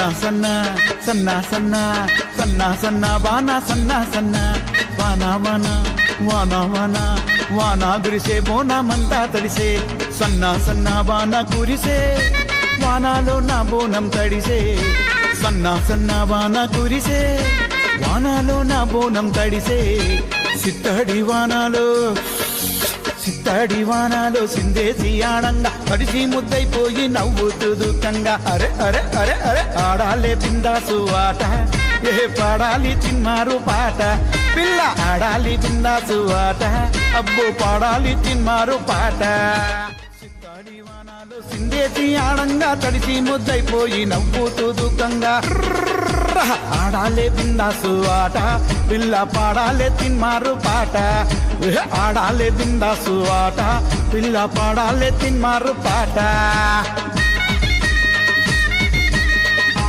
సన్న సన్న సన్న సన్న సన్న సన్న వాన సన్న సన్న వాన వాన వాన వాన వాన గురిసే బోనమంతా తడిసే సన్న సన్న వాన కురిసే వానాలో నా బోనం తడిసే సన్న సన్న వాన కురిసే వానాలో నా బోనం తడిసే సిత్తడి వానాలో సిందేసి ఆడంగా తడిసి ముద్దైపోయి నవ్వుతూ దుఃఖంగా అరే అరే అరే అరే ఆడాలే బిందాసు ఆట ఏ పాడాలి తిన్మారు పాట పిల్ల ఆడాలి బిందాసు ఆట అబ్బో పాడాలి తిన్మారు పాట సిత్తడి వానాలో సిందేసి ఆడంగా తడిసి ముద్దైపోయి నవ్వుతూ దుఃఖంగా ఆడాలే బిందాసు ఆట పిల్ల పాడాలే తిన్మారు పాట ఆడాలే బిందాసు ఆట పిల్ల పాడాలే తిన్మారు పాట